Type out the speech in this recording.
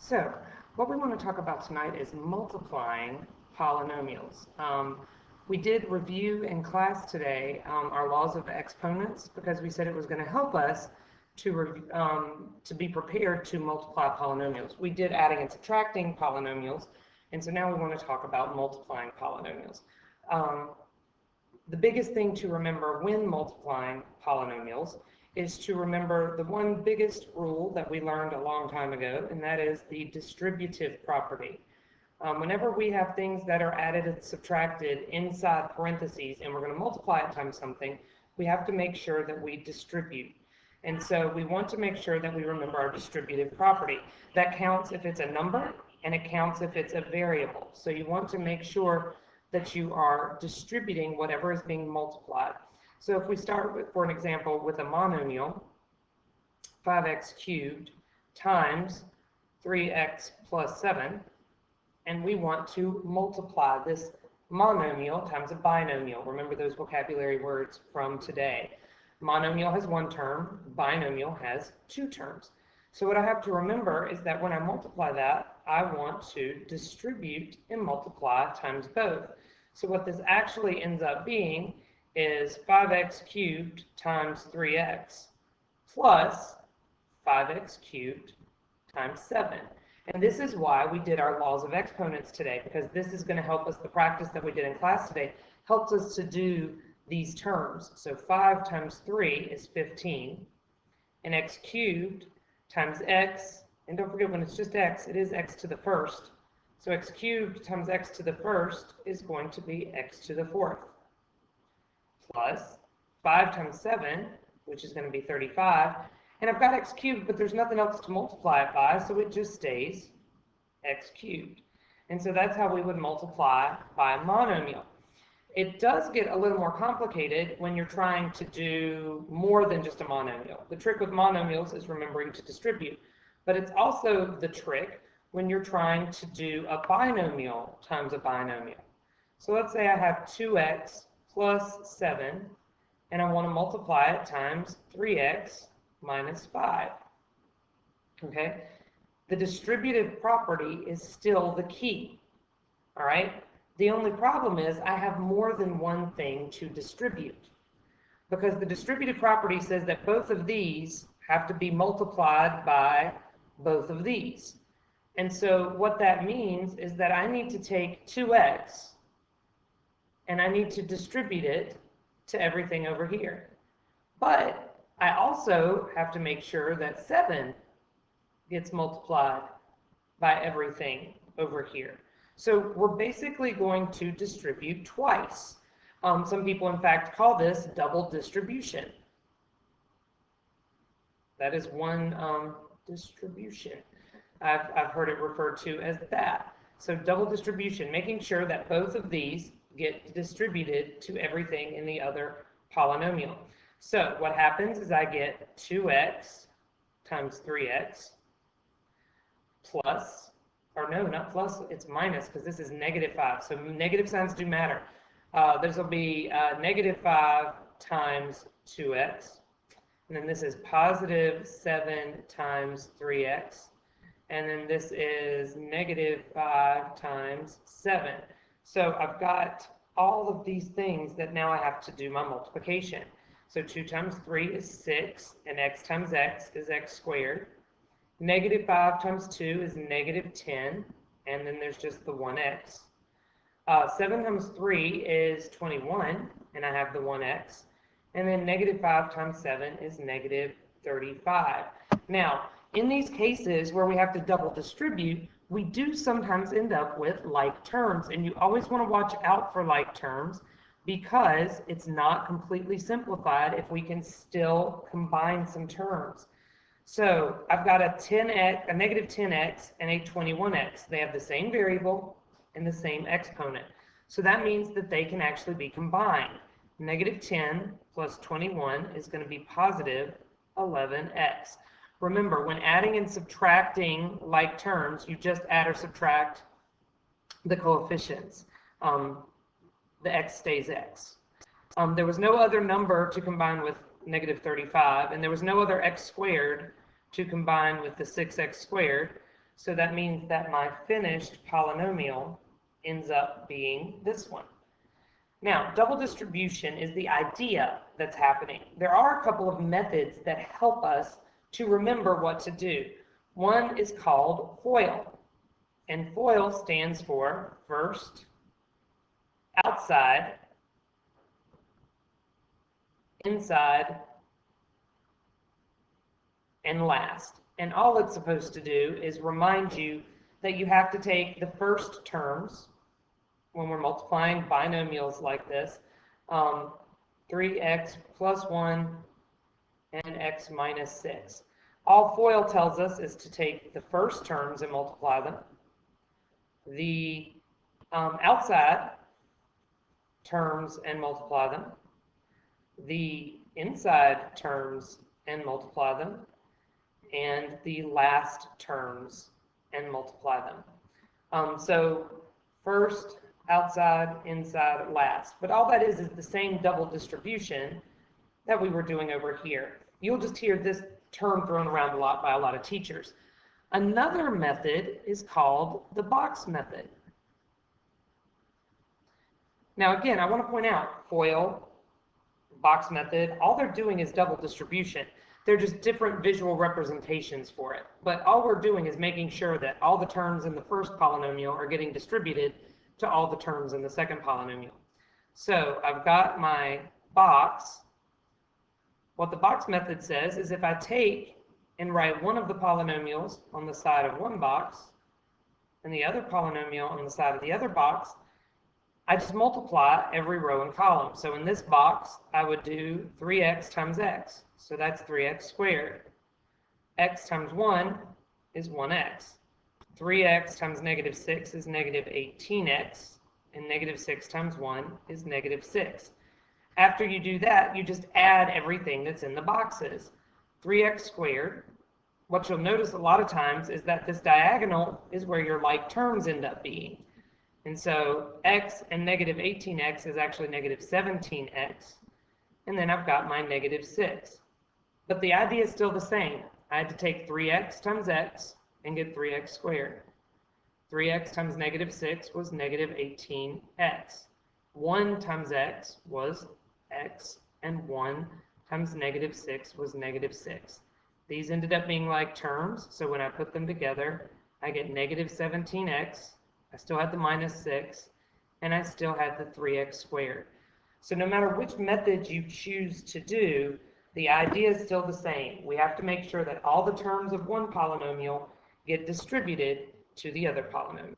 So, what we want to talk about tonight is multiplying polynomials. We did review in class today our laws of exponents because we said it was going to help us to be prepared to multiply polynomials. We did adding and subtracting polynomials, and so now we want to talk about multiplying polynomials. The biggest thing to remember when multiplying polynomials is to remember the one biggest rule that we learned a long time ago, and that is the distributive property. Whenever we have things that are added and subtracted inside parentheses and we're going to multiply it times something, we have to make sure that we distribute. And so we want to make sure that we remember our distributive property. That counts if it's a number and it counts if it's a variable. So you want to make sure that you are distributing whatever is being multiplied. So if we start with, for an example, with a monomial, 5x cubed times 3x plus 7, and we want to multiply this monomial times a binomial. Remember those vocabulary words from today. Monomial has one term, binomial has two terms. So what I have to remember is that when I multiply that, I want to distribute and multiply times both. So what this actually ends up being is 5x cubed times 3x plus 5x cubed times 7. And this is why we did our laws of exponents today, because this is going to help us, the practice that we did in class today, helps us to do these terms. So 5 times 3 is 15, and x cubed times x, and don't forget when it's just x, it is x to the first. So x cubed times x to the first is going to be x to the fourth, plus 5 times 7, which is going to be 35, and I've got x cubed, but there's nothing else to multiply it by, so it just stays x cubed. And so that's how we would multiply by a monomial. It does get a little more complicated when you're trying to do more than just a monomial. The trick with monomials is remembering to distribute, but it's also the trick when you're trying to do a binomial times a binomial. So let's say I have 2x plus 7, and I want to multiply it times 3x minus 5. Okay? The distributive property is still the key. All right? The only problem is I have more than one thing to distribute, because the distributive property says that both of these have to be multiplied by both of these. And so what that means is that I need to take 2x and I need to distribute it to everything over here. But I also have to make sure that 7 gets multiplied by everything over here. So we're basically going to distribute twice. Some people, in fact, call this double distribution. That is one distribution. I've heard it referred to as that. So double distribution, making sure that both of these get distributed to everything in the other polynomial. So what happens is I get 2x times 3x plus, or no, not plus, it's minus, because this is negative 5. So negative signs do matter. This will be negative 5 times 2x. And then this is positive 7 times 3x. And then this is negative 5 times 7. So I've got all of these things that now I have to do my multiplication. So 2 times 3 is 6, and x times x is x squared. Negative 5 times 2 is negative 10, and then there's just the 1x. 7 times 3 is 21, and I have the 1x. And then negative 5 times 7 is negative 35. Now, in these cases where we have to double distribute, we do sometimes end up with like terms, and you always want to watch out for like terms because it's not completely simplified if we can still combine some terms. So I've got a negative 10x and a 21x. They have the same variable and the same exponent. So that means that they can actually be combined. Negative 10 plus 21 is going to be positive 11x. Remember, when adding and subtracting like terms, you just add or subtract the coefficients. The x stays x. There was no other number to combine with negative 35, and there was no other x squared to combine with the 6x squared. So that means that my finished polynomial ends up being this one. Now, double distribution is the idea that's happening. There are a couple of methods that help us to remember what to do. One is called FOIL, and FOIL stands for first, outside, inside, and last. And all it's supposed to do is remind you that you have to take the first terms when we're multiplying binomials like this, 3x plus 1 and x minus 6. All FOIL tells us is to take the first terms and multiply them, the outside terms and multiply them, the inside terms and multiply them, and the last terms and multiply them. So first, outside, inside, last. But all that is the same double distribution that we were doing over here. You'll just hear this term thrown around a lot by a lot of teachers. Another method is called the box method. Now again, I want to point out FOIL, box method, all they're doing is double distribution. They're just different visual representations for it. But all we're doing is making sure that all the terms in the first polynomial are getting distributed to all the terms in the second polynomial. So I've got my box. What the box method says is if I take and write one of the polynomials on the side of one box and the other polynomial on the side of the other box, I just multiply every row and column. So in this box, I would do 3x times x. So that's 3x squared. X times 1 is 1x. 3x times negative 6 is negative 18x. And negative 6 times 1 is negative 6. After you do that, you just add everything that's in the boxes. 3x squared. What you'll notice a lot of times is that this diagonal is where your like terms end up being. And so x and negative 18x is actually negative 17x. And then I've got my negative 6. But the idea is still the same. I had to take 3x times x and get 3x squared. 3x times negative 6 was negative 18x. 1 times x was x, and 1 times negative 6 was negative 6. These ended up being like terms, so when I put them together, I get negative 17x. I still had the minus 6, and I still had the 3x squared. So no matter which method you choose to do, the idea is still the same. We have to make sure that all the terms of one polynomial get distributed to the other polynomial.